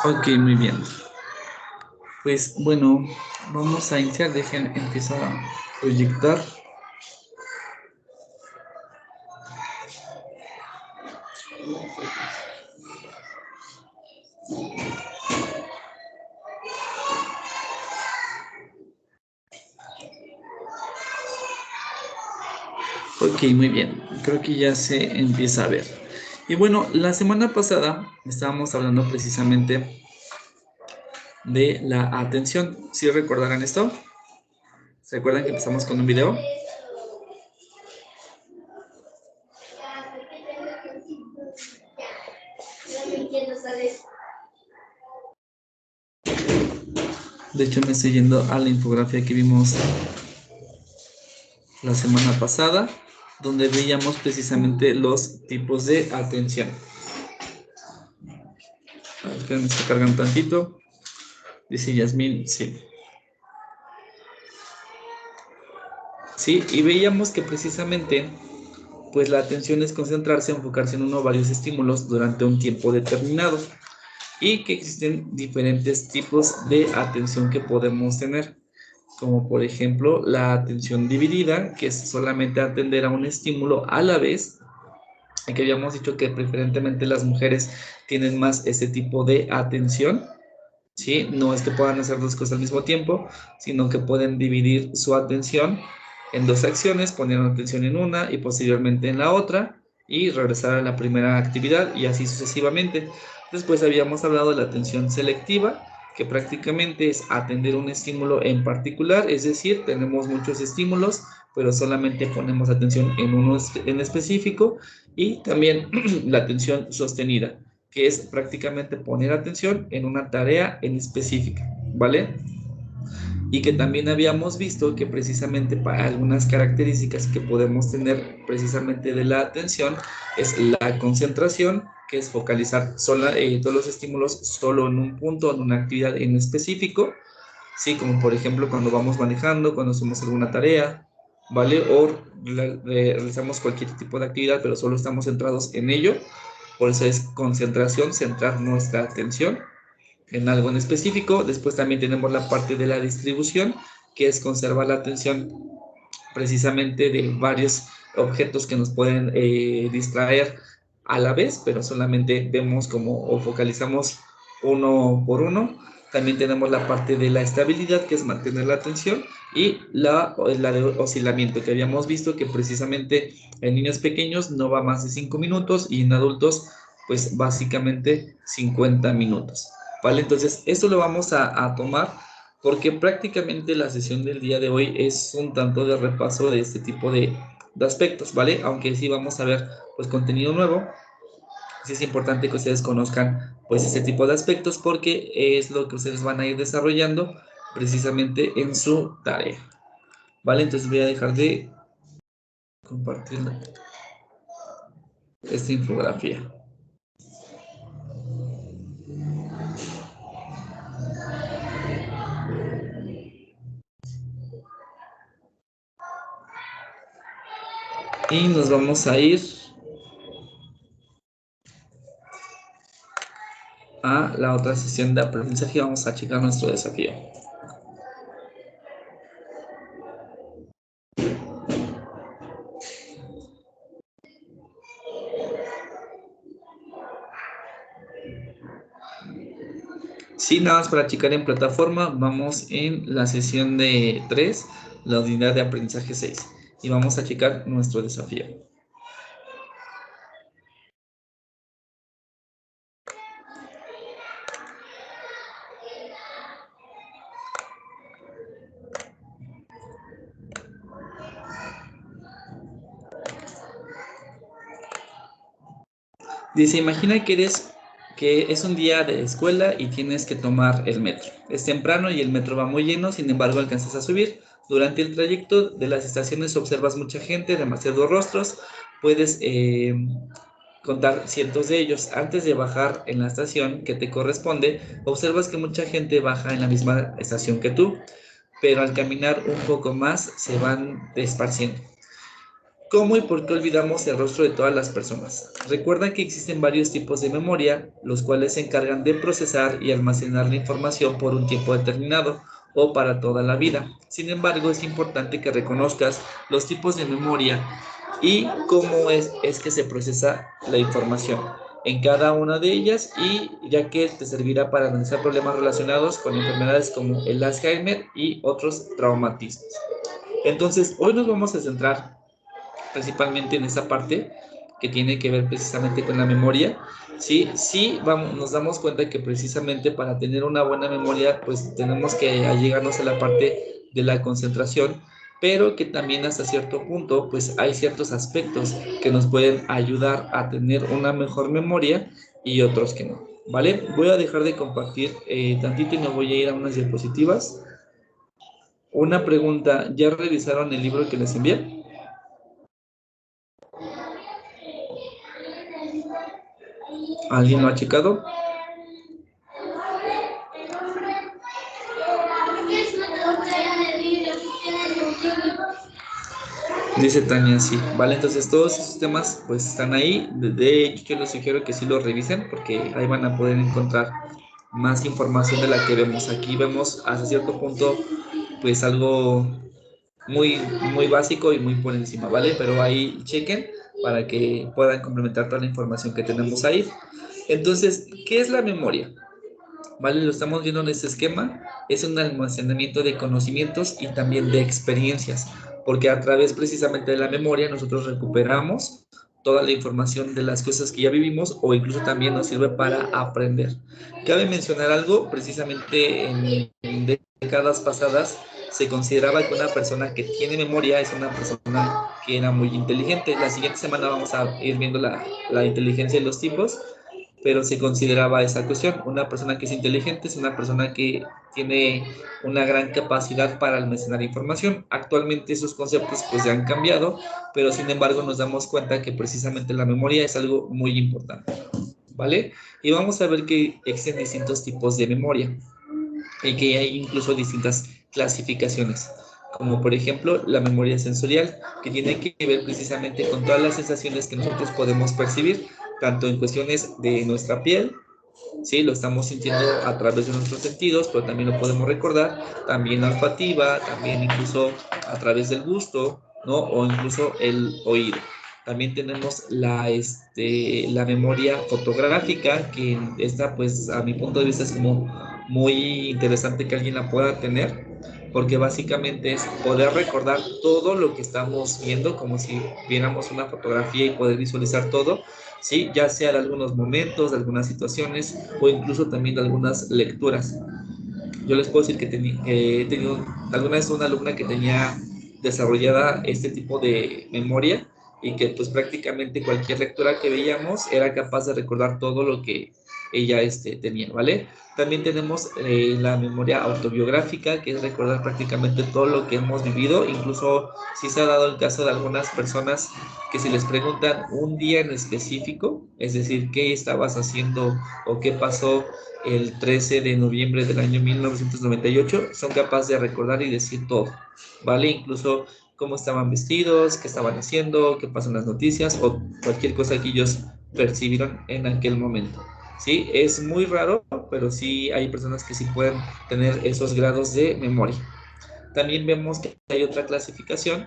Ok, muy bien. Pues bueno, vamos a iniciar. Dejen empezar a proyectar. Ok, muy bien. Creo que ya se empieza a ver. Y bueno, la semana pasada estábamos hablando precisamente de la atención. ¿Sí recordarán esto? ¿Se acuerdan que empezamos con un video? De hecho, me estoy yendo a la infografía que vimos la semana pasada, donde veíamos precisamente los tipos de atención. A ver, esperen, se cargan un tantito. Dice Yasmín, sí. Sí, y veíamos que precisamente, pues la atención es concentrarse, enfocarse en uno o varios estímulos durante un tiempo determinado y que existen diferentes tipos de atención que podemos tener, como por ejemplo la atención dividida, que es solamente atender a un estímulo a la vez, y que habíamos dicho que preferentemente las mujeres tienen más ese tipo de atención. ¿Sí? No es que puedan hacer dos cosas al mismo tiempo, sino que pueden dividir su atención en dos acciones, poner atención en una y posteriormente en la otra y regresar a la primera actividad y así sucesivamente. Después habíamos hablado de la atención selectiva, que prácticamente es atender un estímulo en particular, es decir, tenemos muchos estímulos, pero solamente ponemos atención en uno en específico, y también la atención sostenida, que es prácticamente poner atención en una tarea en específica, ¿vale? Y que también habíamos visto que precisamente para algunas características que podemos tener precisamente de la atención es la concentración, que es focalizar todos los estímulos solo en un punto, en una actividad en específico, ¿sí? Como por ejemplo cuando vamos manejando, cuando hacemos alguna tarea, ¿vale? O realizamos cualquier tipo de actividad, pero solo estamos centrados en ello. Por eso es concentración, centrar nuestra atención en algo en específico. Después también tenemos la parte de la distribución, que es conservar la atención precisamente de varios objetos que nos pueden distraer a la vez, pero solamente vemos como o focalizamos uno por uno. También tenemos la parte de la estabilidad, que es mantener la atención, y la de oscilamiento, que habíamos visto que precisamente en niños pequeños no va más de 5 minutos y en adultos pues básicamente 50 minutos. ¿Vale? Entonces, esto lo vamos a tomar porque prácticamente la sesión del día de hoy es un tanto de repaso de este tipo de aspectos, ¿vale? Aunque sí vamos a ver pues contenido nuevo, sí es importante que ustedes conozcan pues ese tipo de aspectos porque es lo que ustedes van a ir desarrollando precisamente en su tarea, ¿vale? Entonces voy a dejar de compartir esta infografía. Y nos vamos a ir a la otra sesión de aprendizaje y vamos a checar nuestro desafío. Sí, nada más para checar en plataforma, vamos en la sesión de 3, la unidad de aprendizaje 6, y vamos a checar nuestro desafío. Dice, imagina que es un día de escuela y tienes que tomar el metro. Es temprano y el metro va muy lleno, sin embargo alcanzas a subir. Durante el trayecto de las estaciones observas mucha gente, demasiados rostros, puedes contar cientos de ellos. Antes de bajar en la estación que te corresponde, observas que mucha gente baja en la misma estación que tú, pero al caminar un poco más se van esparciendo. ¿Cómo y por qué olvidamos el rostro de todas las personas? Recuerda que existen varios tipos de memoria, los cuales se encargan de procesar y almacenar la información por un tiempo determinado o para toda la vida. Sin embargo, es importante que reconozcas los tipos de memoria y cómo es que se procesa la información en cada una de ellas, y ya que te servirá para analizar problemas relacionados con enfermedades como el Alzheimer y otros traumatismos. Entonces, hoy nos vamos a centrar principalmente en esa parte que tiene que ver precisamente con la memoria. Sí, sí, vamos, nos damos cuenta que precisamente para tener una buena memoria, pues tenemos que allegarnos a la parte de la concentración, pero que también hasta cierto punto, pues hay ciertos aspectos que nos pueden ayudar a tener una mejor memoria y otros que no, ¿vale? Voy a dejar de compartir tantito y me voy a ir a unas diapositivas. Una pregunta, ¿ya revisaron el libro que les envié? ¿Alguien lo ha checado? Dice Tania, sí. Vale, entonces todos esos temas pues están ahí. De hecho, yo les sugiero que sí los revisen porque ahí van a poder encontrar más información de la que vemos. Aquí vemos hasta cierto punto pues algo muy, muy básico y muy por encima, ¿vale? Pero ahí chequen para que puedan complementar toda la información que tenemos ahí. Entonces, ¿qué es la memoria? ¿Vale? Lo estamos viendo en este esquema. Es un almacenamiento de conocimientos y también de experiencias, porque a través precisamente de la memoria nosotros recuperamos toda la información de las cosas que ya vivimos, o incluso también nos sirve para aprender. Cabe mencionar algo, precisamente en décadas pasadas se consideraba que una persona que tiene memoria es una persona que era muy inteligente. La siguiente semana vamos a ir viendo la inteligencia de los tipos, pero se consideraba esa cuestión. Una persona que es inteligente es una persona que tiene una gran capacidad para almacenar información. Actualmente esos conceptos pues ya han cambiado, pero sin embargo nos damos cuenta que precisamente la memoria es algo muy importante, ¿vale? Y vamos a ver que existen distintos tipos de memoria y que hay incluso distintas clasificaciones, como por ejemplo la memoria sensorial, que tiene que ver precisamente con todas las sensaciones que nosotros podemos percibir, tanto en cuestiones de nuestra piel, sí, lo estamos sintiendo a través de nuestros sentidos, pero también lo podemos recordar, también la olfativa, también incluso a través del gusto, ¿no? O incluso el oído. También tenemos la memoria fotográfica, que esta, pues, a mi punto de vista es como muy interesante que alguien la pueda tener, porque básicamente es poder recordar todo lo que estamos viendo, como si viéramos una fotografía y poder visualizar todo, ¿sí? Ya sea de algunos momentos, de algunas situaciones o incluso también de algunas lecturas. Yo les puedo decir que he tenido alguna vez una alumna que tenía desarrollada este tipo de memoria y que pues prácticamente cualquier lectura que veíamos era capaz de recordar todo lo que ella tenía, ¿vale? También tenemos la memoria autobiográfica, que es recordar prácticamente todo lo que hemos vivido. Incluso si se ha dado el caso de algunas personas que si les preguntan un día en específico, es decir, qué estabas haciendo o qué pasó el 13 de noviembre del año 1998, son capaces de recordar y decir todo, ¿vale? Incluso cómo estaban vestidos, qué estaban haciendo, qué pasan las noticias o cualquier cosa que ellos percibieron en aquel momento. Sí, es muy raro, pero sí hay personas que sí pueden tener esos grados de memoria. También vemos que hay otra clasificación,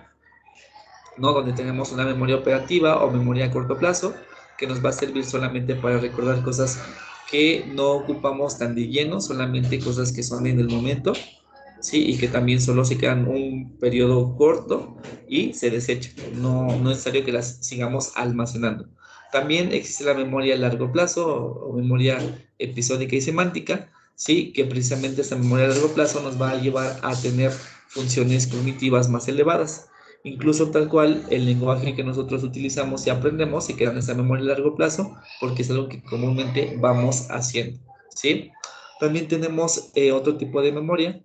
¿no? Donde tenemos una memoria operativa o memoria a corto plazo, que nos va a servir solamente para recordar cosas que no ocupamos tan de lleno, solamente cosas que son en el momento, ¿sí? Y que también solo se quedan un periodo corto y se desechan. No, no es necesario que las sigamos almacenando. También existe la memoria a largo plazo o memoria episódica y semántica, ¿sí? Que precisamente esta memoria a largo plazo nos va a llevar a tener funciones cognitivas más elevadas. Incluso tal cual el lenguaje que nosotros utilizamos y aprendemos se queda en esa memoria a largo plazo porque es algo que comúnmente vamos haciendo, ¿sí? También tenemos otro tipo de memoria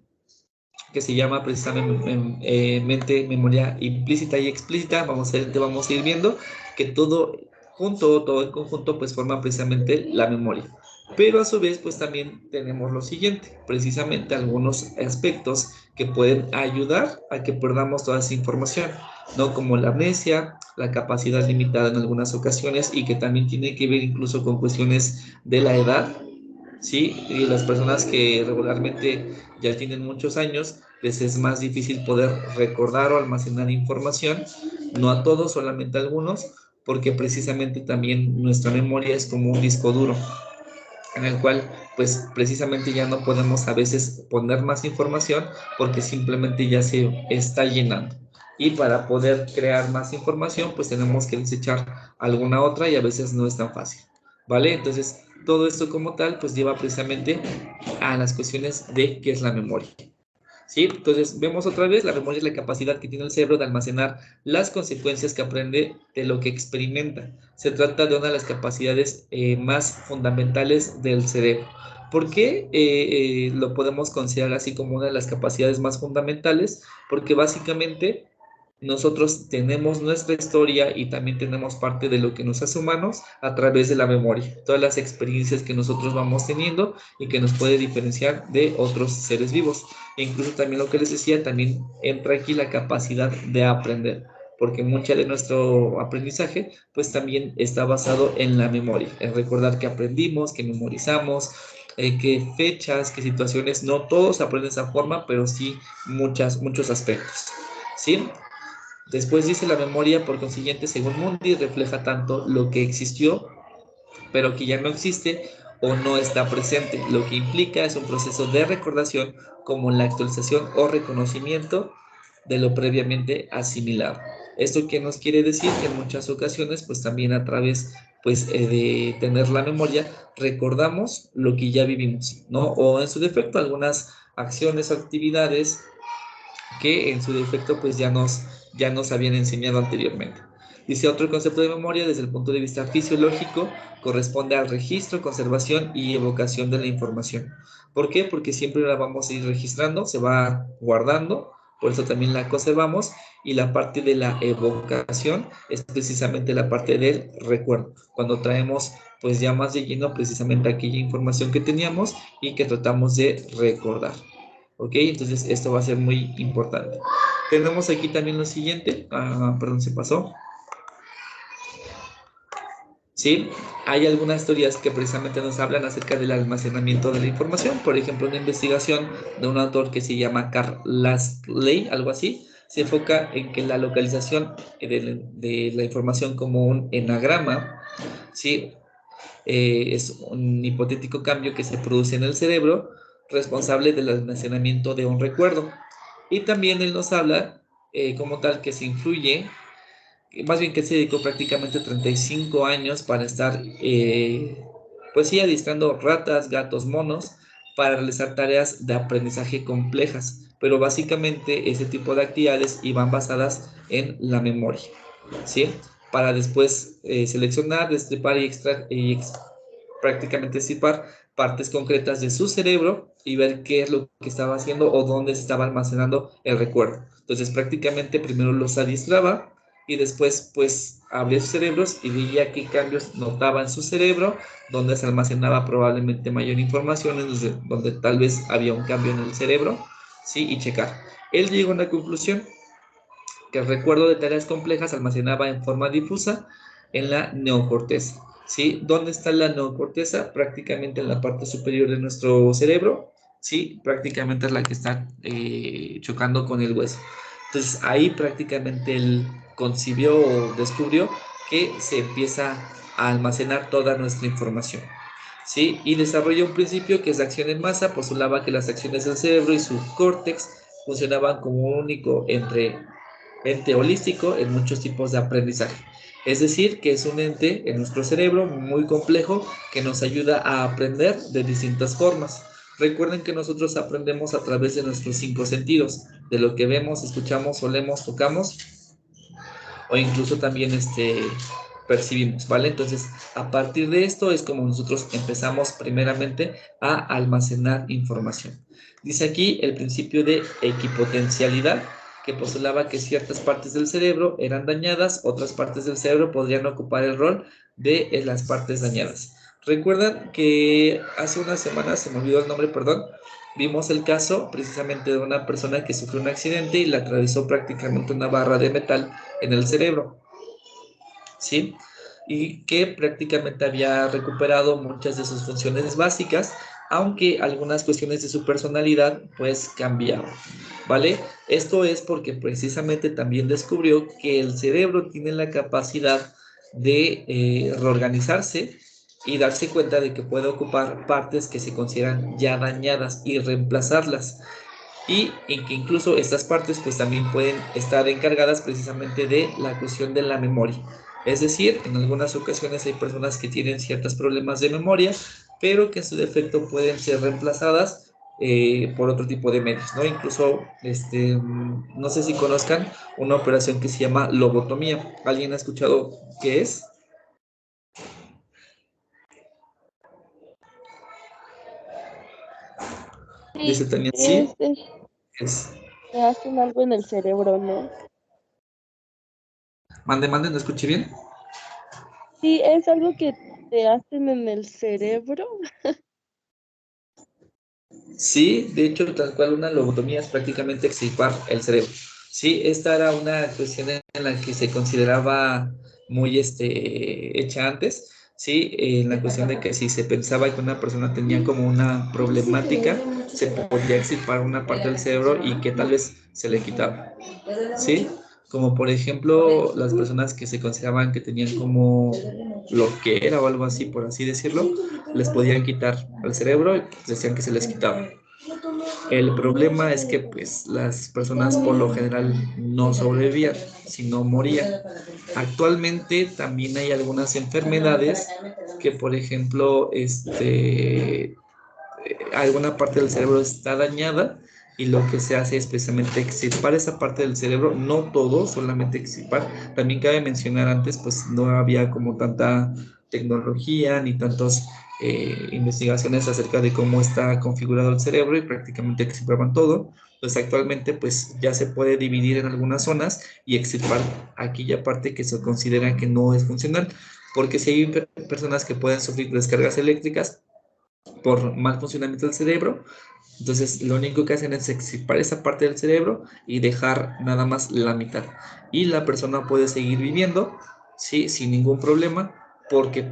que se llama precisamente memoria implícita y explícita. Vamos a ir viendo que todo junto, todo en conjunto, pues forma precisamente la memoria. Pero a su vez, pues también tenemos lo siguiente, precisamente algunos aspectos que pueden ayudar a que perdamos toda esa información, ¿no? Como la amnesia, la capacidad limitada en algunas ocasiones y que también tiene que ver incluso con cuestiones de la edad, ¿sí? Y las personas que regularmente ya tienen muchos años, les es más difícil poder recordar o almacenar información, no a todos, solamente a algunos, porque precisamente también nuestra memoria es como un disco duro, en el cual pues precisamente ya no podemos a veces poner más información porque simplemente ya se está llenando. Y para poder crear más información pues tenemos que desechar alguna otra y a veces no es tan fácil, ¿vale? Entonces todo esto como tal pues lleva precisamente a las cuestiones de qué es la memoria. ¿Sí? Entonces, vemos otra vez, la memoria es la capacidad que tiene el cerebro de almacenar las consecuencias que aprende de lo que experimenta. Se trata de una de las capacidades más fundamentales del cerebro. ¿Por qué lo podemos considerar así como una de las capacidades más fundamentales? Porque básicamente nosotros tenemos nuestra historia y también tenemos parte de lo que nos hace humanos a través de la memoria. Todas las experiencias que nosotros vamos teniendo y que nos puede diferenciar de otros seres vivos. E incluso también lo que les decía, también entra aquí la capacidad de aprender, porque mucha de nuestro aprendizaje pues también está basado en la memoria, en recordar que aprendimos, que memorizamos, qué fechas, qué situaciones. No todos aprenden de esa forma, pero sí muchos aspectos. ¿Sí? Después dice la memoria, por consiguiente, según Mundi, refleja tanto lo que existió, pero que ya no existe o no está presente. Lo que implica es un proceso de recordación como la actualización o reconocimiento de lo previamente asimilado. ¿Esto qué nos quiere decir? Que en muchas ocasiones, pues también a través pues, de tener la memoria, recordamos lo que ya vivimos, ¿no? O en su defecto, algunas acciones o actividades que en su defecto pues ya nos habían enseñado anteriormente. Dice otro concepto de memoria desde el punto de vista fisiológico corresponde al registro, conservación y evocación de la información. ¿Por qué? Porque siempre la vamos a ir registrando, se va guardando, por eso también la conservamos y la parte de la evocación es precisamente la parte del recuerdo, cuando traemos pues ya más de lleno precisamente aquella información que teníamos y que tratamos de recordar. ¿Ok? Entonces esto va a ser muy importante. Tenemos aquí también lo siguiente. Perdón, se pasó. ¿Sí? Hay algunas teorías que precisamente nos hablan acerca del almacenamiento de la información. Por ejemplo, una investigación de un autor que se llama Carl Lassley, algo así, se enfoca en que la localización de la información como un enagrama, ¿sí? Es un hipotético cambio que se produce en el cerebro responsable del almacenamiento de un recuerdo. Y también él nos habla como tal que se influye, más bien que se dedicó prácticamente 35 años para estar, pues sí, adiestrando ratas, gatos, monos, para realizar tareas de aprendizaje complejas. Pero básicamente ese tipo de actividades iban basadas en la memoria, ¿sí? Para después seleccionar, destripar prácticamente destripar partes concretas de su cerebro y ver qué es lo que estaba haciendo o dónde se estaba almacenando el recuerdo. Entonces prácticamente primero los adiestraba y después pues abría sus cerebros y veía qué cambios notaba en su cerebro, donde se almacenaba probablemente mayor información, donde tal vez había un cambio en el cerebro, ¿sí? Y checar. Él llegó a una conclusión que el recuerdo de tareas complejas se almacenaba en forma difusa en la neocorteza. ¿Sí? ¿Dónde está la neocorteza? Prácticamente en la parte superior de nuestro cerebro. ¿Sí? Prácticamente es la que está chocando con el hueso. Entonces ahí prácticamente él concibió o descubrió que se empieza a almacenar toda nuestra información. ¿Sí? Y desarrolló un principio que es la acción en masa, postulaba que las acciones del cerebro y su córtex funcionaban como un único ente holístico en muchos tipos de aprendizaje. Es decir, que es un ente en nuestro cerebro muy complejo que nos ayuda a aprender de distintas formas. Recuerden que nosotros aprendemos a través de nuestros 5 sentidos, de lo que vemos, escuchamos, olemos, tocamos o incluso también percibimos, ¿vale? Entonces, a partir de esto es como nosotros empezamos primeramente a almacenar información. Dice aquí el principio de equipotencialidad, que postulaba que ciertas partes del cerebro eran dañadas, otras partes del cerebro podrían ocupar el rol de las partes dañadas. Recuerdan que hace unas semanas, se me olvidó el nombre, perdón, vimos el caso precisamente de una persona que sufrió un accidente y le atravesó prácticamente una barra de metal en el cerebro. ¿sí? Y que prácticamente había recuperado muchas de sus funciones básicas, aunque algunas cuestiones de su personalidad pues cambiaron, ¿vale? Esto es porque precisamente también descubrió que el cerebro tiene la capacidad de reorganizarse y darse cuenta de que puede ocupar partes que se consideran ya dañadas y reemplazarlas, y en que incluso estas partes pues también pueden estar encargadas precisamente de la cuestión de la memoria. Es decir, en algunas ocasiones hay personas que tienen ciertos problemas de memoria, pero que en su defecto pueden ser reemplazadas por otro tipo de medios, ¿no? Incluso, no sé si conozcan una operación que se llama lobotomía. ¿Alguien ha escuchado qué es? Dice Sí, también, sí, es, es. te hacen algo en el cerebro, ¿no? Mande, mande, no escuché bien. Sí, es algo que te hacen en el cerebro. Sí, de hecho, tal cual una lobotomía es prácticamente extirpar el cerebro. Sí, esta era una cuestión en la que se consideraba muy hecha antes, sí, en la cuestión de que si se pensaba que una persona tenía como una problemática, se podía extirpar una parte del cerebro y que tal vez se le quitaba, sí, como por ejemplo las personas que se consideraban que tenían como lo que era o algo así, por así decirlo, les podían quitar al cerebro y decían que se les quitaba. El problema es que pues las personas por lo general no sobrevivían, sino morían. Actualmente también hay algunas enfermedades que, por ejemplo, alguna parte del cerebro está dañada y lo que se hace es precisamente extirpar esa parte del cerebro, no todo, solamente extirpar. También cabe mencionar antes, pues no había como tanta tecnología ni tantas investigaciones acerca de cómo está configurado el cerebro y prácticamente extirpaban todo. Pues actualmente pues ya se puede dividir en algunas zonas y extirpar aquella parte que se considera que no es funcional, porque si hay personas que pueden sufrir descargas eléctricas por mal funcionamiento del cerebro. Entonces, lo único que hacen es extirpar esa parte del cerebro y dejar nada más la mitad. Y la persona puede seguir viviendo, sí, sin ningún problema, porque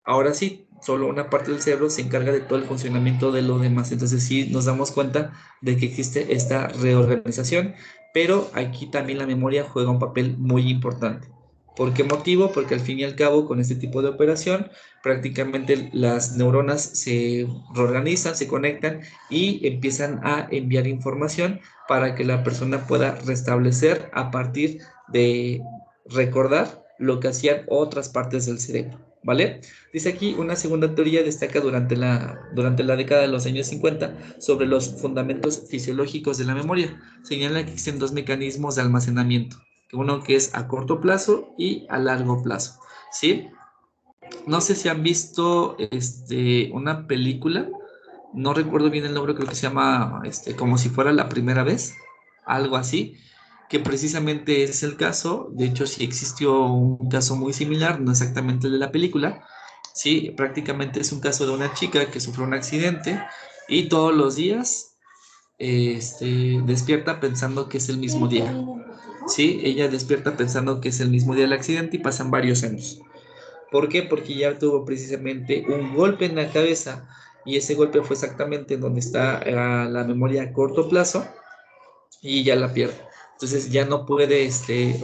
ahora sí, solo una parte del cerebro se encarga de todo el funcionamiento de lo demás. Entonces, sí, nos damos cuenta de que existe esta reorganización, pero aquí también la memoria juega un papel muy importante. ¿Por qué motivo? Porque al fin y al cabo, con este tipo de operación, prácticamente las neuronas se reorganizan, se conectan y empiezan a enviar información para que la persona pueda restablecer a partir de recordar lo que hacían otras partes del cerebro, ¿vale? Dice aquí, una segunda teoría destaca durante la década de los años 50 sobre los fundamentos fisiológicos de la memoria. Señala que existen dos mecanismos de almacenamiento, uno que es a corto plazo y a largo plazo, ¿sí? No sé si han visto una película, no recuerdo bien el nombre, creo que se llama como si fuera la primera vez, algo así, que precisamente es el caso. De hecho, sí existió un caso muy similar, no exactamente el de la película. Sí, prácticamente es un caso de una chica que sufrió un accidente y todos los días despierta pensando que es el mismo día. Sí, ella despierta pensando que es el mismo día del accidente y pasan varios años. ¿Por qué? Porque ya tuvo precisamente un golpe en la cabeza y ese golpe fue exactamente donde está la memoria a corto plazo y ya la pierde. Entonces ya no puede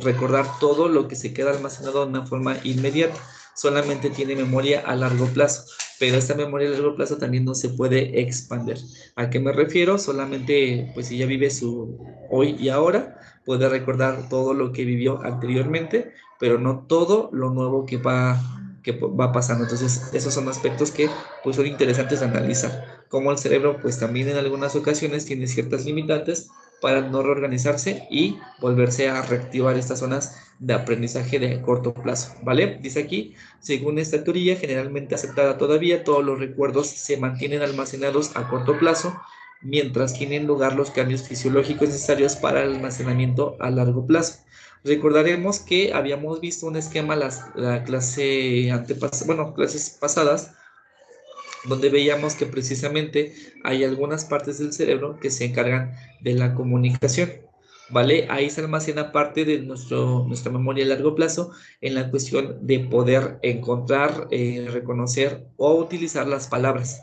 recordar todo lo que se queda almacenado de una forma inmediata. Solamente tiene memoria a largo plazo, pero esta memoria a largo plazo también no se puede expander. ¿A qué me refiero? Solamente, pues si ya vive su hoy y ahora, puede recordar todo lo que vivió anteriormente, pero no todo lo nuevo que va pasando. Entonces, esos son aspectos que pues son interesantes de analizar. Como el cerebro, pues también en algunas ocasiones tiene ciertas limitantes para no reorganizarse y volverse a reactivar estas zonas de aprendizaje de corto plazo, ¿vale? Dice aquí, según esta teoría generalmente aceptada todavía, todos los recuerdos se mantienen almacenados a corto plazo, mientras tienen lugar los cambios fisiológicos necesarios para el almacenamiento a largo plazo. Recordaremos que habíamos visto un esquema la clase bueno, clases pasadas, donde veíamos que precisamente hay algunas partes del cerebro que se encargan de la comunicación. ¿vale? Ahí se almacena parte de nuestra memoria a largo plazo en la cuestión de poder encontrar, reconocer o utilizar las palabras,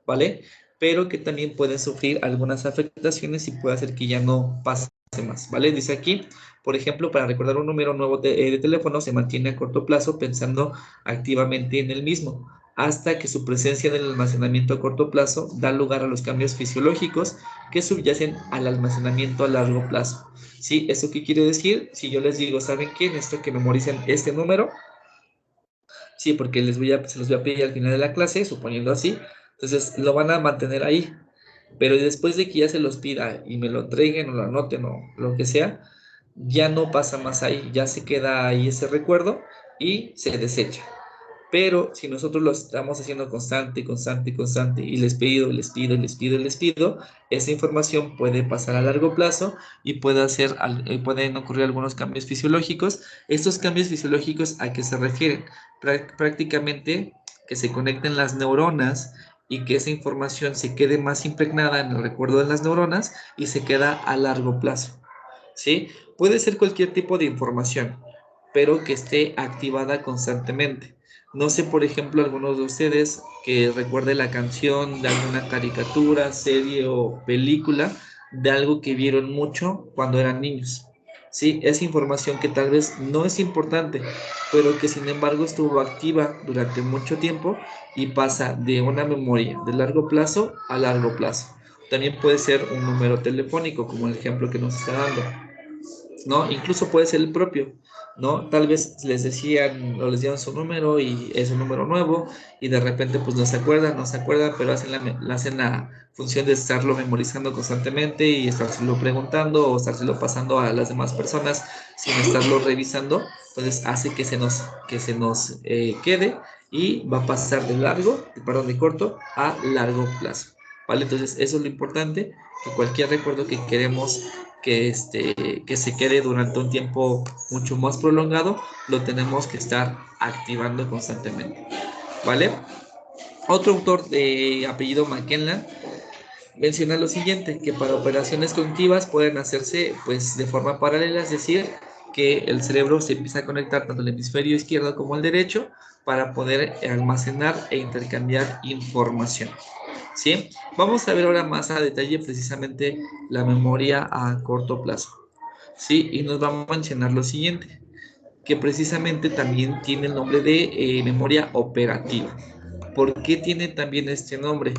¿vale? Pero que también pueden sufrir algunas afectaciones y puede hacer que ya no pase más, ¿vale? Dice aquí, por ejemplo, para recordar un número nuevo de teléfono se mantiene a corto plazo pensando activamente en el mismo, hasta que su presencia en el almacenamiento a corto plazo da lugar a los cambios fisiológicos que subyacen al almacenamiento a largo plazo. ¿Sí? ¿Eso qué quiere decir? Si yo les digo, ¿saben qué? Necesito que memoricen este número. Sí, porque se los voy a pedir al final de la clase, suponiendo así. Entonces lo van a mantener ahí. Pero después de que ya se los pida y me lo entreguen o lo anoten o lo que sea, ya no pasa más ahí, ya se queda ahí ese recuerdo y se desecha. Pero si nosotros lo estamos haciendo constante, constante, constante y les pido, les pido, les pido, les pido, esa información puede pasar a largo plazo y pueden ocurrir algunos cambios fisiológicos. Estos cambios fisiológicos, ¿a qué se refieren? Prácticamente que se conecten las neuronas y que esa información se quede más impregnada en el recuerdo de las neuronas y se queda a largo plazo. ¿Sí? Puede ser cualquier tipo de información, pero que esté activada constantemente. No sé, por ejemplo, algunos de ustedes que recuerde la canción de alguna caricatura, serie o película de algo que vieron mucho cuando eran niños. Sí, es información que tal vez no es importante, pero que sin embargo estuvo activa durante mucho tiempo y pasa de una memoria de largo plazo a largo plazo. También puede ser un número telefónico, como el ejemplo que nos está dando. ¿No? Incluso puede ser el propio, ¿no? Tal vez les decían o les dieron su número y es un número nuevo y de repente pues no se acuerdan, pero hacen la función de estarlo memorizando constantemente y estárselo preguntando o estárselo pasando a las demás personas sin estarlo revisando, entonces hace que se nos quede y va a pasar de corto a largo plazo, ¿vale? Entonces eso es lo importante, que cualquier recuerdo que queremos que se quede durante un tiempo mucho más prolongado, lo tenemos que estar activando constantemente, ¿vale? Otro autor de apellido McKenna menciona lo siguiente, que para operaciones cognitivas pueden hacerse pues de forma paralela, es decir, que el cerebro se empieza a conectar tanto el hemisferio izquierdo como el derecho para poder almacenar e intercambiar información. ¿Sí? Vamos a ver ahora más a detalle precisamente la memoria a corto plazo. ¿Sí? Y nos vamos a mencionar lo siguiente, que precisamente también tiene el nombre de memoria operativa. ¿Por qué tiene también este nombre?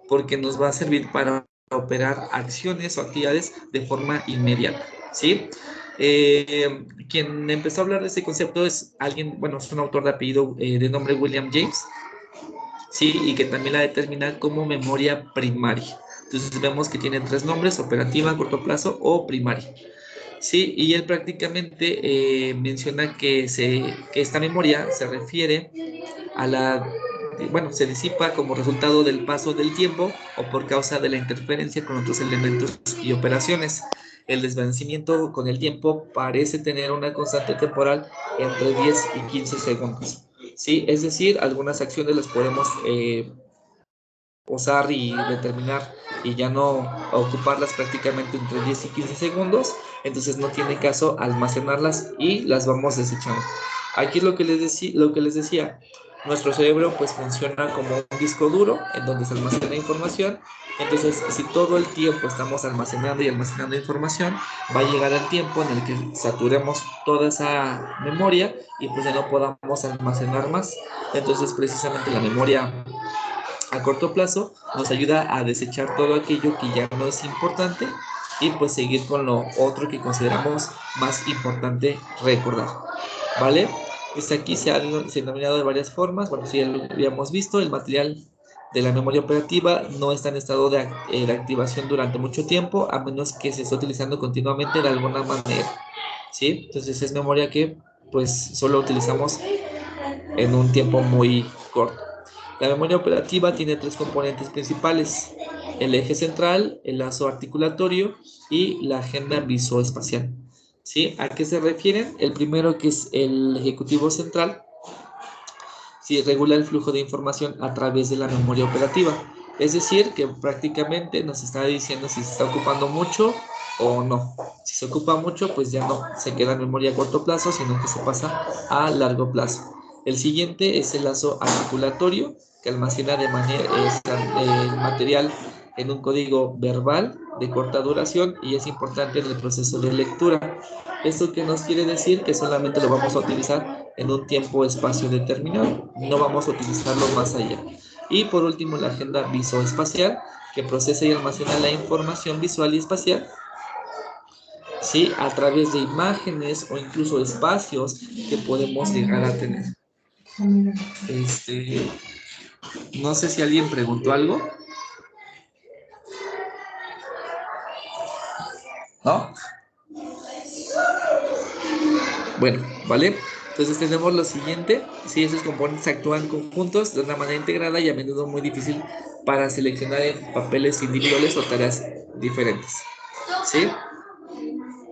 Porque nos va a servir para operar acciones o actividades de forma inmediata. ¿Sí? Quien empezó a hablar de este concepto es alguien, bueno, es un autor de apellido de nombre William James, ¿sí? Y que también la determina como memoria primaria. Entonces vemos que tiene tres nombres: operativa, a corto plazo o primaria. Sí, y él prácticamente menciona que esta memoria se refiere a bueno, se disipa como resultado del paso del tiempo o por causa de la interferencia con otros elementos y operaciones. El desvanecimiento con el tiempo parece tener una constante temporal entre 10 y 15 segundos. Sí, es decir, algunas acciones las podemos usar y determinar y ya no ocuparlas prácticamente entre 10 y 15 segundos, entonces no tiene caso almacenarlas y las vamos desechando. Aquí lo que les decía, nuestro cerebro pues funciona como un disco duro en donde se almacena información, entonces si todo el tiempo estamos almacenando y almacenando información, va a llegar el tiempo en el que saturemos toda esa memoria y pues ya no podamos almacenar más. Entonces precisamente la memoria a corto plazo nos ayuda a desechar todo aquello que ya no es importante y pues seguir con lo otro que consideramos más importante recordar, ¿vale? Pues aquí se ha denominado de varias formas. Bueno, si ya lo habíamos visto, el material de la memoria operativa no está en estado de activación durante mucho tiempo, a menos que se esté utilizando continuamente de alguna manera, ¿sí? Entonces es memoria que pues solo utilizamos en un tiempo muy corto. La memoria operativa tiene tres componentes principales: el eje central, el lazo articulatorio y la agenda visoespacial. ¿Sí? ¿A qué se refieren? El primero, que es el ejecutivo central, sí, regula el flujo de información a través de la memoria operativa. Es decir, que prácticamente nos está diciendo si se está ocupando mucho o no, si Si se ocupa mucho, pues ya no se queda en memoria a corto plazo, sino que se pasa a largo plazo. El siguiente es el lazo articulatorio, que almacena de manera el material en un código verbal de corta duración y es importante en el proceso de lectura. ¿Esto qué nos quiere decir? Que solamente lo vamos a utilizar en un tiempo-espacio determinado, no vamos a utilizarlo más allá. Y por último, la agenda visoespacial, que procesa y almacena la información visual y espacial, ¿sí? A través de imágenes o incluso espacios que podemos llegar a tener. No sé si alguien preguntó algo. ¿No? Bueno, ¿vale? Entonces tenemos lo siguiente. Si esos componentes actúan conjuntos de una manera integrada y a menudo muy difícil para seleccionar en papeles individuales o tareas diferentes. ¿Sí?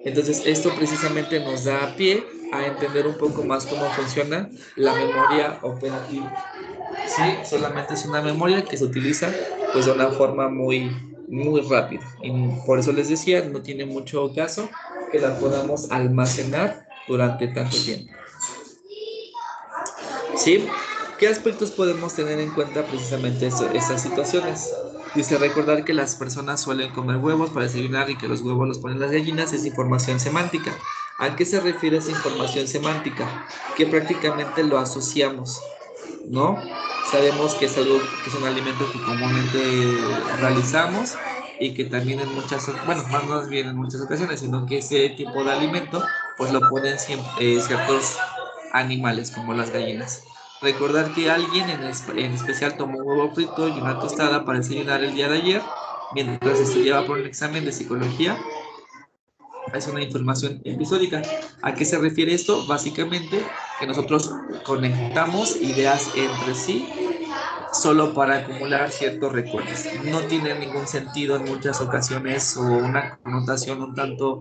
Entonces esto precisamente nos da pie a entender un poco más cómo funciona la memoria operativa. Sí, solamente es una memoria que se utiliza pues de una forma muy rápida. Y por eso les decía, no tiene mucho caso que la podamos almacenar durante tanto tiempo. ¿Sí? ¿Qué aspectos podemos tener en cuenta precisamente estas situaciones? Dice, recordar que las personas suelen comer huevos para desayunar y que los huevos los ponen las gallinas es información semántica. ¿A qué se refiere esa información semántica? Que prácticamente lo asociamos, ¿no? Sabemos que es algo que es un alimento que comúnmente realizamos y que también en muchas, bueno, más bien en muchas ocasiones, sino que ese tipo de alimento pues lo ponen ciertos animales como las gallinas. Recordar que alguien en especial tomó un huevo frito y una tostada para desayunar el día de ayer mientras estudiaba por un examen de psicología es una información episódica. ¿A qué se refiere esto? Básicamente que nosotros conectamos ideas entre sí solo para acumular ciertos recuerdos. No tiene ningún sentido en muchas ocasiones o una connotación un tanto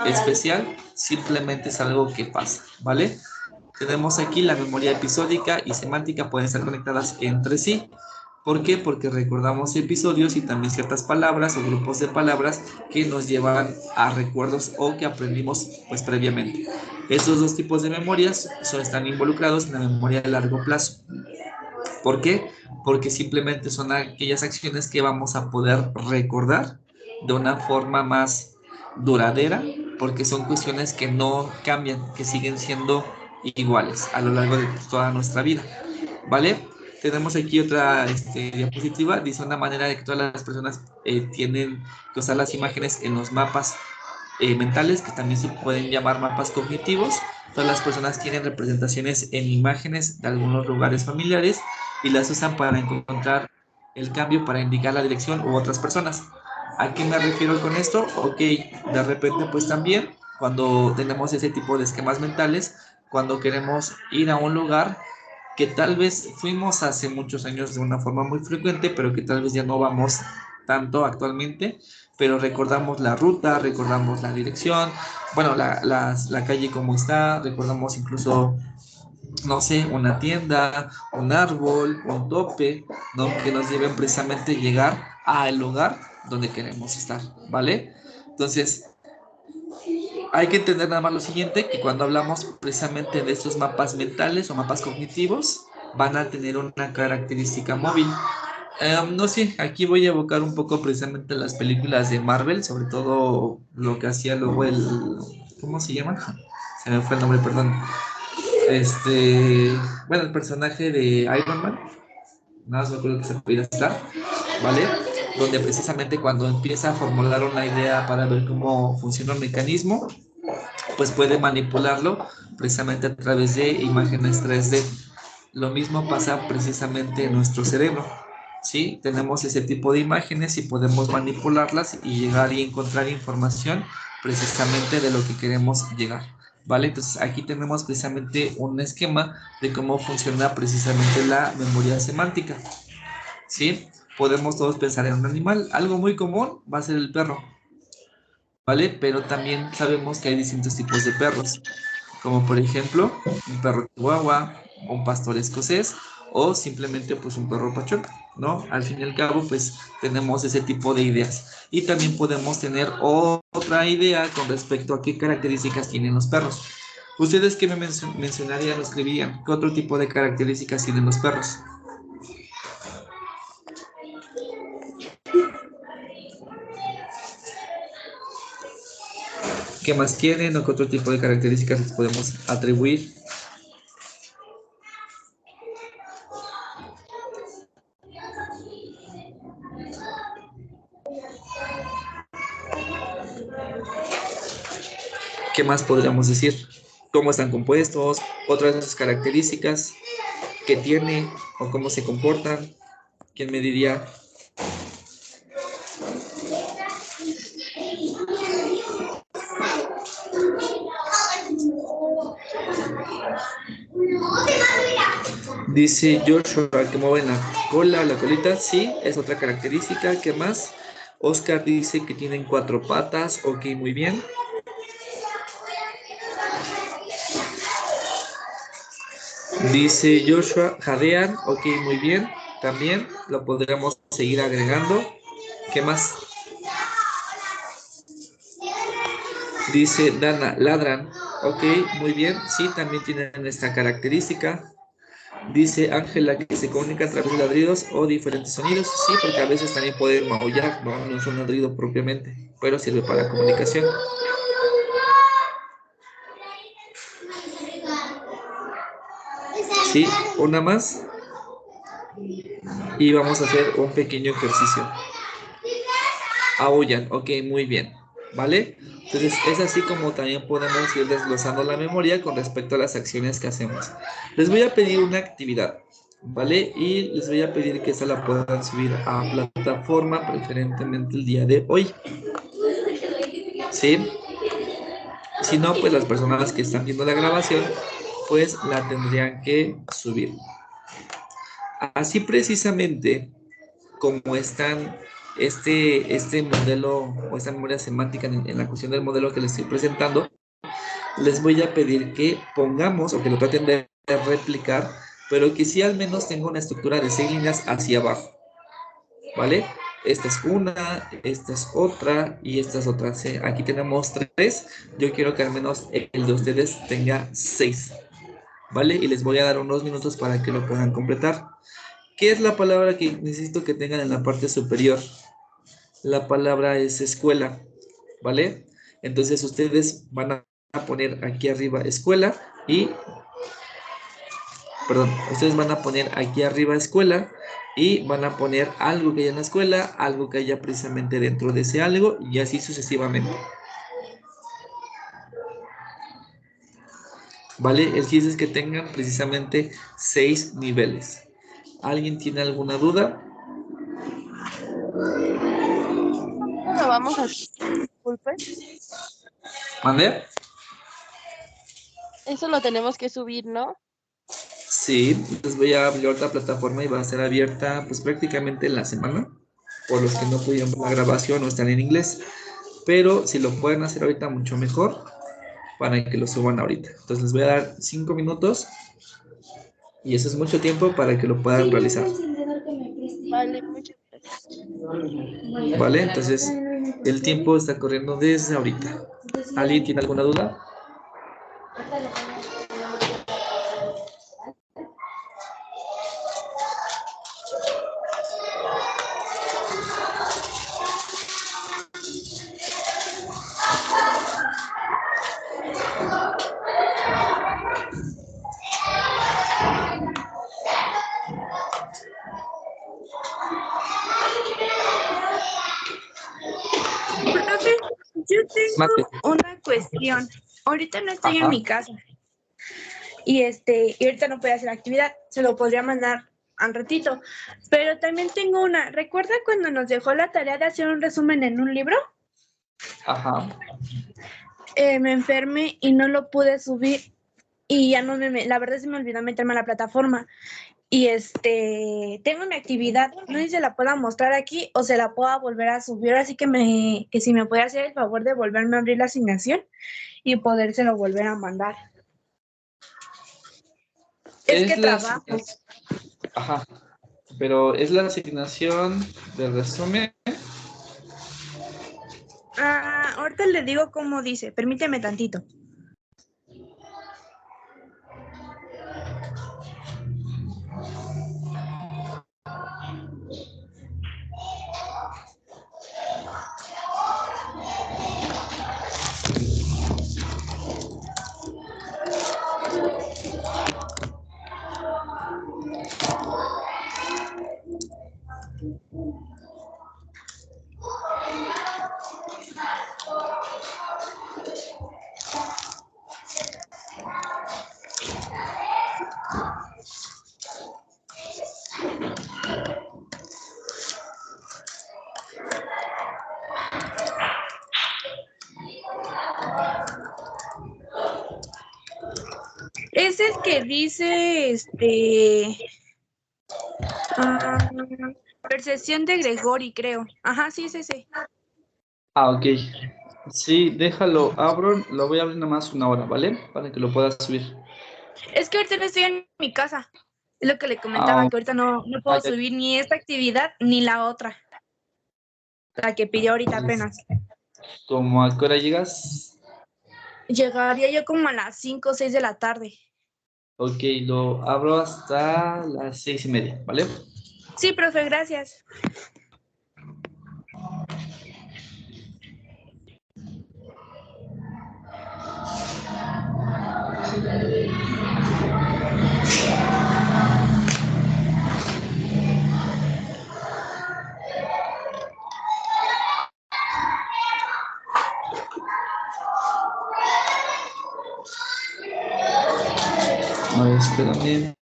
especial, simplemente es algo que pasa, ¿vale? Tenemos aquí la memoria episódica y semántica pueden estar conectadas entre sí. ¿Por qué? Porque recordamos episodios y también ciertas palabras o grupos de palabras que nos llevan a recuerdos o que aprendimos pues previamente. Estos dos tipos de memorias están involucrados en la memoria a largo plazo. ¿Por qué? Porque simplemente son aquellas acciones que vamos a poder recordar de una forma más duradera, porque son cuestiones que no cambian, que siguen siendo iguales a lo largo de toda nuestra vida, ¿vale? Tenemos aquí otra diapositiva, dice una manera de que todas las personas tienen que usar las imágenes en los mapas mentales, que también se pueden llamar mapas cognitivos. Todas las personas tienen representaciones en imágenes de algunos lugares familiares y las usan para encontrar el cambio, para indicar la dirección u otras personas. ¿A qué me refiero con esto? Ok, de repente pues también cuando tenemos ese tipo de esquemas mentales, cuando queremos ir a un lugar que tal vez fuimos hace muchos años de una forma muy frecuente, pero que tal vez ya no vamos tanto actualmente, pero recordamos la ruta, recordamos la dirección, bueno, la calle como está, recordamos incluso, no sé, una tienda, un árbol, un tope, ¿no? Que nos lleven precisamente a llegar al lugar donde queremos estar, ¿vale? Entonces, hay que entender nada más lo siguiente, que cuando hablamos precisamente de estos mapas mentales o mapas cognitivos, van a tener una característica móvil. No sé, aquí voy a evocar un poco precisamente las películas de Marvel, sobre todo lo que hacía luego ¿cómo se llama? Se me fue el nombre, perdón. Bueno, el personaje de Iron Man, nada más me acuerdo que se podía estar, ¿vale? Donde precisamente cuando empieza a formular una idea para ver cómo funciona un mecanismo, pues puede manipularlo precisamente a través de imágenes 3D. Lo mismo pasa precisamente en nuestro cerebro, ¿sí? Tenemos ese tipo de imágenes y podemos manipularlas y llegar y encontrar información precisamente de lo que queremos llegar, ¿vale? Entonces aquí tenemos precisamente un esquema de cómo funciona precisamente la memoria semántica, ¿sí? Podemos todos pensar en un animal, algo muy común va a ser el perro, ¿vale? Pero también sabemos que hay distintos tipos de perros, como por ejemplo un perro chihuahua, un pastor escocés o simplemente pues un perro pachón, ¿no? Al fin y al cabo, pues tenemos ese tipo de ideas. Y también podemos tener otra idea con respecto a qué características tienen los perros. ¿Ustedes qué me mencionarían o escribirían? ¿Qué otro tipo de características tienen los perros? ¿Qué más tienen o qué otro tipo de características les podemos atribuir? ¿Qué más podríamos decir? ¿Cómo están compuestos? Otras de sus características que tiene o cómo se comportan. ¿Quién me diría? Dice Joshua que mueven la cola o la colita. Sí, es otra característica. ¿Qué más? Oscar dice que tienen 4 patas. Ok, muy bien. Dice Joshua, jadean. Ok, muy bien. También lo podríamos seguir agregando. ¿Qué más? Dice Dana, ladran. Ok, muy bien. Sí, también tienen esta característica. Dice Ángela que se comunica a través de ladridos o diferentes sonidos. Sí, porque a veces también pueden maullar, no es un ladrido propiamente, pero sirve para comunicación. Sí, una más. Y vamos a hacer un pequeño ejercicio. Aullan, ok, muy bien. ¿Vale? Entonces es así como también podemos ir desglosando la memoria con respecto a las acciones que hacemos. Les voy a pedir una actividad, ¿vale? Y les voy a pedir que esta la puedan subir a plataforma, preferentemente el día de hoy. ¿Sí? Si no, pues las personas que están viendo la grabación, pues la tendrían que subir. Así precisamente como están este modelo o esta memoria semántica en la cuestión del modelo que les estoy presentando, les voy a pedir que pongamos o que lo traten de replicar, pero que sí al menos tenga una estructura de 6 líneas hacia abajo, ¿vale? Esta es una, esta es otra y esta es otra. ¿Sí? Aquí tenemos 3. Yo quiero que al menos el de ustedes tenga 6, ¿vale? Y les voy a dar unos minutos para que lo puedan completar. ¿Qué es la palabra que necesito que tengan en la parte superior? La palabra es escuela, ¿vale? Entonces ustedes van a poner aquí arriba escuela y, perdón, ustedes van a poner aquí arriba escuela y van a poner algo que haya en la escuela, algo que haya precisamente dentro de ese algo y así sucesivamente. ¿Vale? El chiste es que tengan precisamente 6 niveles. ¿Alguien tiene alguna duda? ¿Cómo lo vamos a hacer? Disculpe. ¿Mande? Eso lo tenemos que subir, ¿no? Sí, les voy a abrir otra plataforma y va a ser abierta pues prácticamente en la semana, por los que no pudieron ver la grabación o están en inglés. Pero si lo pueden hacer ahorita mucho mejor, para que lo suban ahorita. Entonces les voy a dar 5 minutos y eso es mucho tiempo para que lo puedan realizar. Vale, muchas gracias. ¿Vale? Entonces el tiempo está corriendo desde ahorita. ¿Alguien tiene alguna duda? Profe, yo tengo Mate. una cuestión. Ahorita no estoy en Ajá. mi casa y ahorita no puedo hacer actividad. Se lo podría mandar al ratito. Pero también tengo una. ¿Recuerda cuando nos dejó la tarea de hacer un resumen en un libro? Ajá. Me enfermé y no lo pude subir y ya no la verdad se me olvidó meterme a la plataforma. Y tengo mi actividad, no sé si se la pueda mostrar aquí o se la pueda volver a subir, así que si me puede hacer el favor de volverme a abrir la asignación y podérselo volver a mandar. Es Es que la trabajo. asignación. Ajá. pero es la asignación de resumen. Ahorita le digo cómo dice, permíteme tantito. Es el que dice, percepción de Gregori, creo. Ajá, sí es ese. Ok. Sí, déjalo, abro, lo voy a abrir nada más una hora, ¿vale? Para que lo puedas subir. Es que ahorita no estoy en mi casa. Es lo que le comentaba, Ah, que ahorita no puedo ya, subir ni esta actividad ni la otra. La que pidió ahorita apenas. ¿cómo a qué hora llegas? Llegaría yo como a las 5 o 6 de la tarde. Ok, lo abro hasta las 6:30, ¿vale? Sí, profe, gracias. A ver, espérame.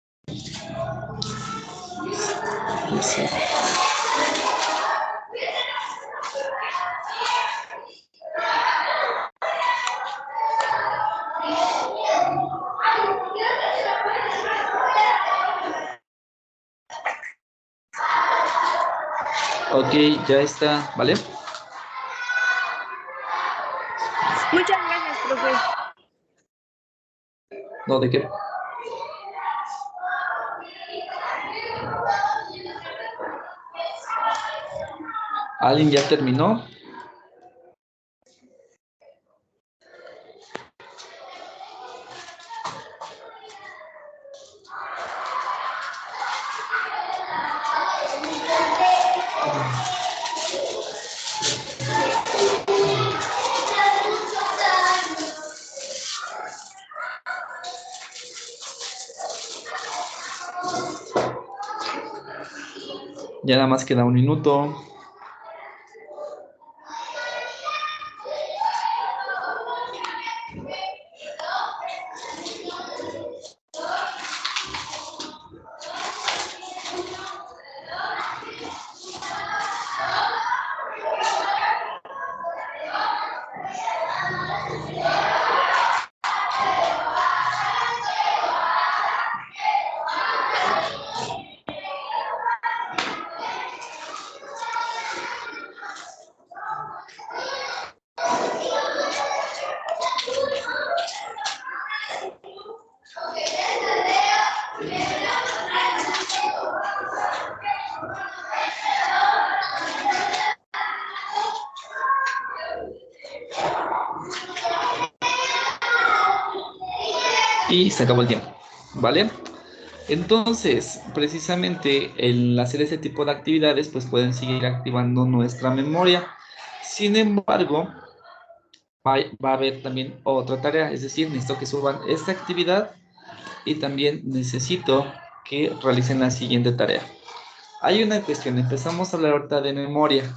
Sí. Ok, ya está, ¿vale? Muchas gracias, profe. No, ¿de qué? ¿Alguien ya terminó? Ya nada más queda un minuto. Y se acabó el tiempo, ¿vale? Entonces, precisamente el hacer ese tipo de actividades, pues pueden seguir activando nuestra memoria. Sin embargo, va a haber también otra tarea, es decir, necesito que suban esta actividad y también necesito que realicen la siguiente tarea. Hay una cuestión, empezamos a hablar ahorita de memoria,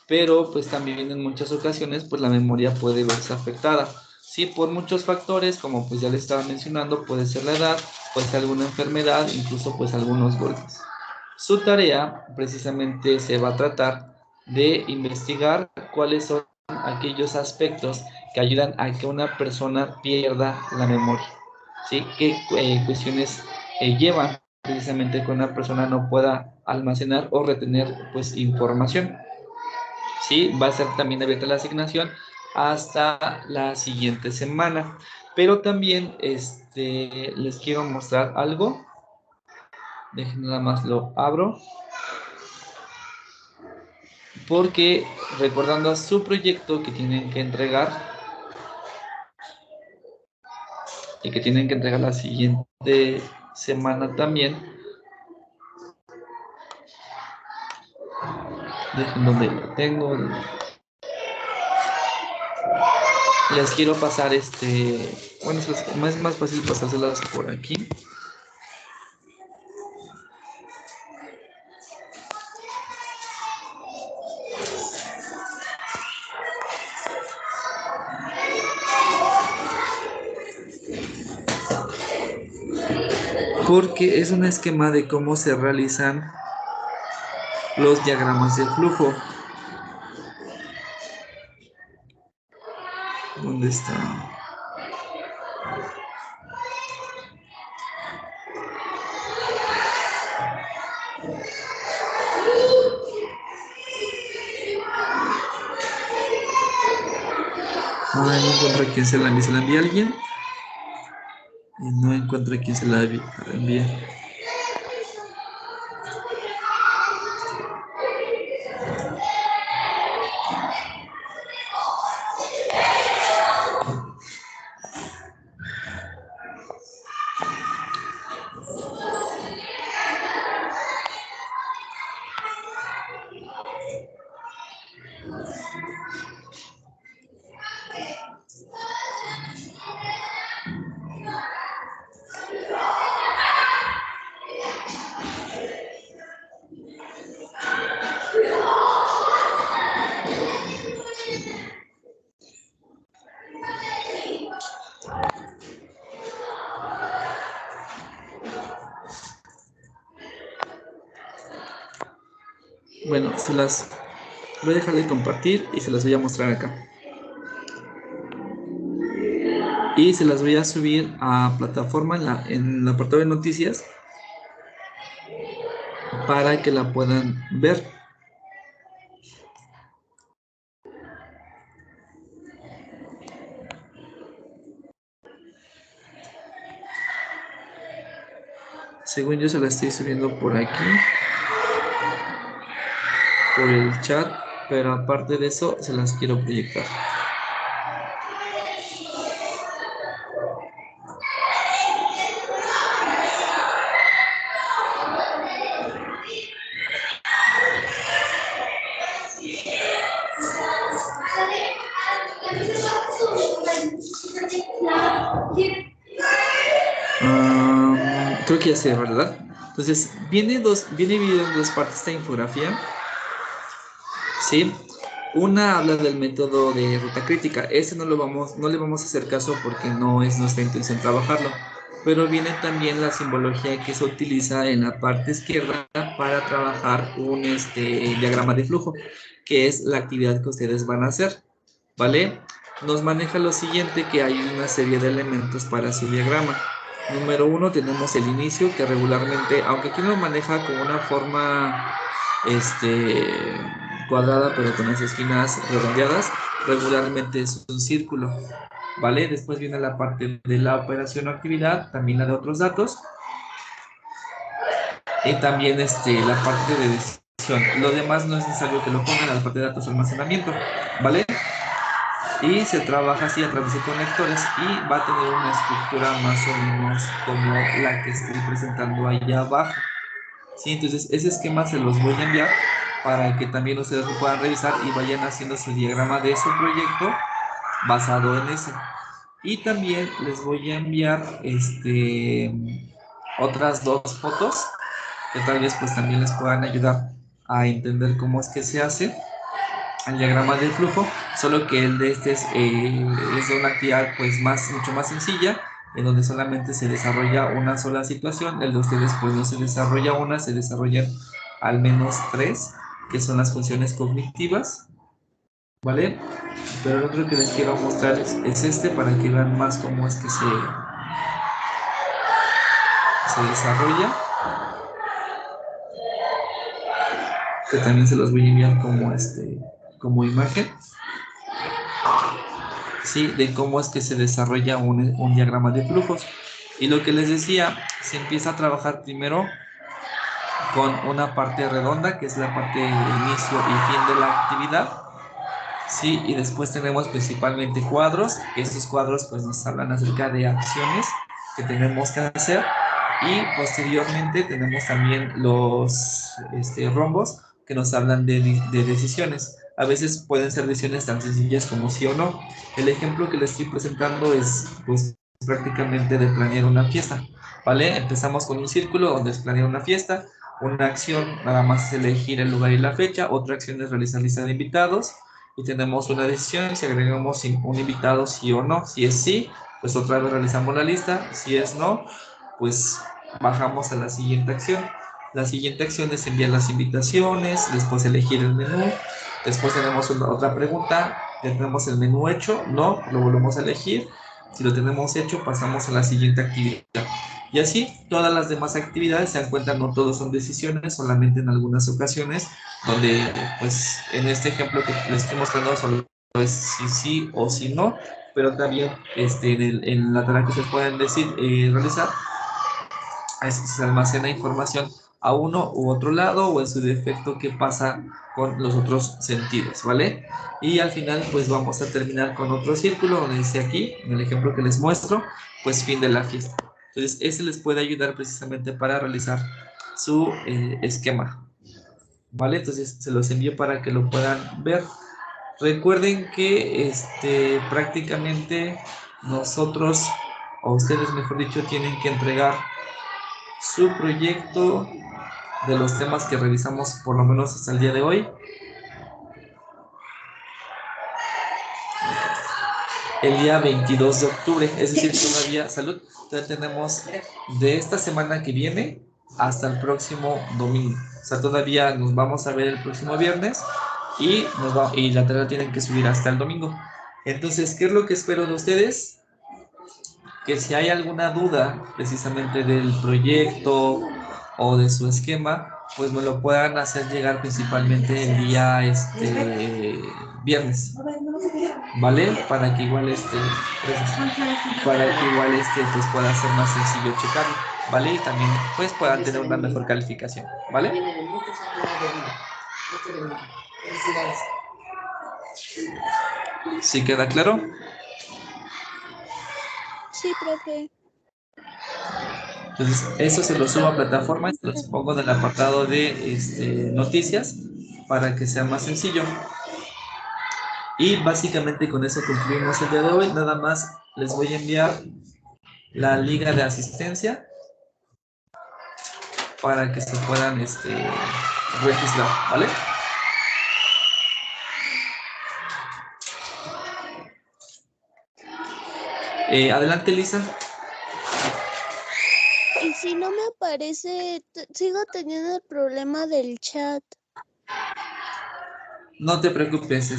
pero pues también en muchas ocasiones pues la memoria puede verse afectada. Sí, por muchos factores, como pues ya les estaba mencionando, puede ser la edad, puede ser alguna enfermedad, incluso pues algunos golpes. Su tarea precisamente se va a tratar de investigar cuáles son aquellos aspectos que ayudan a que una persona pierda la memoria. ¿Sí? ¿Qué cuestiones llevan precisamente que una persona no pueda almacenar o retener pues información? ¿Sí? Va a ser también abierta la asignación hasta la siguiente semana. Pero también les quiero mostrar algo. Déjenme nada más lo abro. porque recordando a su proyecto que tienen que entregar y que tienen que entregar la siguiente semana también. Dejen donde lo tengo. Les quiero pasar bueno, es más fácil pasárselas por aquí. Porque es un esquema de cómo se realizan los diagramas de flujo. ¿Dónde está? No encuentro a quién se la envía. ¿Se la envía a alguien? Y no encuentro a quién se la envía. Bueno, se las voy a dejar de compartir y se las voy a mostrar acá. Y se las voy a subir a plataforma en el apartado de noticias para que la puedan ver. Según yo se la estoy subiendo por aquí, por el chat, pero aparte de eso se las quiero proyectar. Creo que ya sé, ¿verdad? Entonces, viene dividido en dos partes esta infografía. ¿Sí? Una habla del método de ruta crítica. Ese no le vamos a hacer caso porque no es nuestra intención trabajarlo. Pero viene también la simbología que se utiliza en la parte izquierda para trabajar un diagrama de flujo, que es la actividad que ustedes van a hacer. ¿Vale? Nos maneja lo siguiente, que hay una serie de elementos para su diagrama. Número 1 tenemos el inicio, que regularmente, aunque aquí lo maneja como una forma cuadrada, pero con las esquinas redondeadas, regularmente es un círculo, ¿vale? Después viene la parte de la operación o actividad, también la de otros datos, y también la parte de decisión. Lo demás no es necesario que lo pongan a la parte de datos almacenamiento, ¿vale? Y se trabaja así a través de conectores y va a tener una estructura más o menos como la que estoy presentando ahí abajo. ¿Sí? Entonces ese esquema se los voy a enviar para que también ustedes lo puedan revisar y vayan haciendo su diagrama de su proyecto basado en ese. Y también les voy a enviar otras dos fotos que tal vez pues también les puedan ayudar a entender cómo es que se hace el diagrama de flujo, solo que el de es una actividad pues mucho más sencilla, en donde solamente se desarrolla una sola situación. El de ustedes pues no se desarrolla una, se desarrollan al menos tres, que son las funciones cognitivas, ¿vale? Pero el otro que les quiero mostrar es para que vean más cómo es que se desarrolla, que también se los voy a enviar como imagen. ¿Sí? De cómo es que se desarrolla un diagrama de flujos. Y lo que les decía, se empieza a trabajar primero con una parte redonda, que es la parte de inicio y fin de la actividad. Sí, y después tenemos principalmente cuadros. Estos cuadros pues nos hablan acerca de acciones que tenemos que hacer. Y posteriormente tenemos también los rombos que nos hablan de decisiones. A veces pueden ser decisiones tan sencillas como sí o no. El ejemplo que les estoy presentando es pues prácticamente de planear una fiesta, ¿vale? Empezamos con un círculo donde es planear una fiesta. Una acción nada más es elegir el lugar y la fecha. Otra acción es realizar lista de invitados. Y tenemos una decisión si agregamos un invitado sí o no. Si es sí, pues otra vez realizamos la lista. Si es no, pues bajamos a la siguiente acción. La siguiente acción es enviar las invitaciones, después elegir el menú, después tenemos otra pregunta, ya tenemos el menú hecho, no, lo volvemos a elegir, si lo tenemos hecho pasamos a la siguiente actividad. Y así todas las demás actividades se dan cuenta, no todos son decisiones, solamente en algunas ocasiones, donde pues en este ejemplo que les estoy mostrando solo es si sí o si no, pero también en la tarea que ustedes pueden realizar, se almacena información a uno u otro lado o en su defecto qué pasa con los otros sentidos, ¿vale? Y al final pues vamos a terminar con otro círculo donde dice aquí, en el ejemplo que les muestro, pues fin de la fiesta. Entonces ese les puede ayudar precisamente para realizar su esquema, ¿vale? Entonces se los envío para que lo puedan ver. Recuerden que prácticamente nosotros, o ustedes mejor dicho, tienen que entregar su proyecto de los temas que revisamos por lo menos hasta el día de hoy el día 22 de octubre, es decir, todavía, salud, todavía tenemos de esta semana que viene hasta el próximo domingo. O sea, todavía nos vamos a ver el próximo viernes y la tarea tienen que subir hasta el domingo. Entonces, ¿qué es lo que espero de ustedes? Que si hay alguna duda precisamente del proyecto o de su esquema, pues me lo puedan hacer llegar principalmente el día viernes, ¿vale? Para que igual pues pueda ser más sencillo checarlo, ¿vale? Y también pues puedan tener una mejor calificación, ¿vale? ¿Sí queda claro? Sí, profe. Entonces, eso se lo subo a plataforma y se los pongo en el apartado de noticias para que sea más sencillo. Y básicamente con eso concluimos el día de hoy. Nada más les voy a enviar la liga de asistencia para que se puedan registrar, ¿vale? Adelante, Lisa. Y si no me aparece, sigo teniendo el problema del chat. No te preocupes,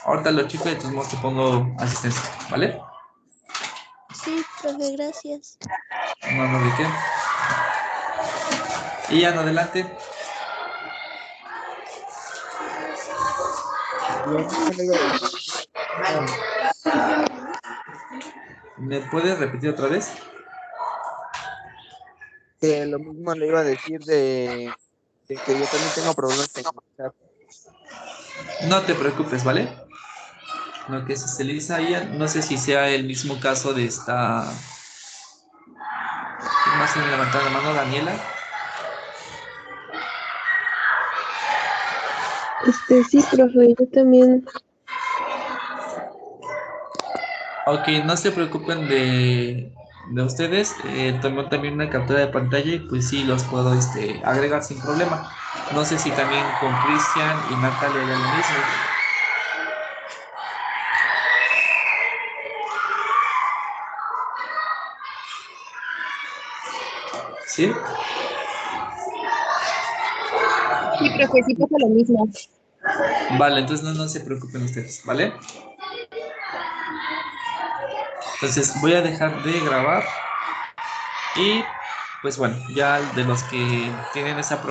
ahorita lo chico y de todos modos te pongo asistencia, ¿vale? Sí, profe, gracias. No, ¿de qué? Y ya, adelante. ¿Me puedes repetir otra vez? Que lo mismo le iba a decir de que yo también tengo problemas con el chat. No te preocupes, ¿vale? Lo que es Lisa, Ian, no sé si sea el mismo caso de esta... ¿Quién más tiene levantada la mano? Daniela. Sí, profe, yo también. Ok, no se preocupen de ustedes. Tomé también una captura de pantalla y pues sí los puedo agregar sin problema. No sé si también con Cristian y Natalia era lo mismo. ¿Sí? Sí, profe, sí pasa lo mismo. Vale, entonces no se preocupen ustedes, ¿vale? Entonces voy a dejar de grabar y pues bueno, ya de los que tienen esa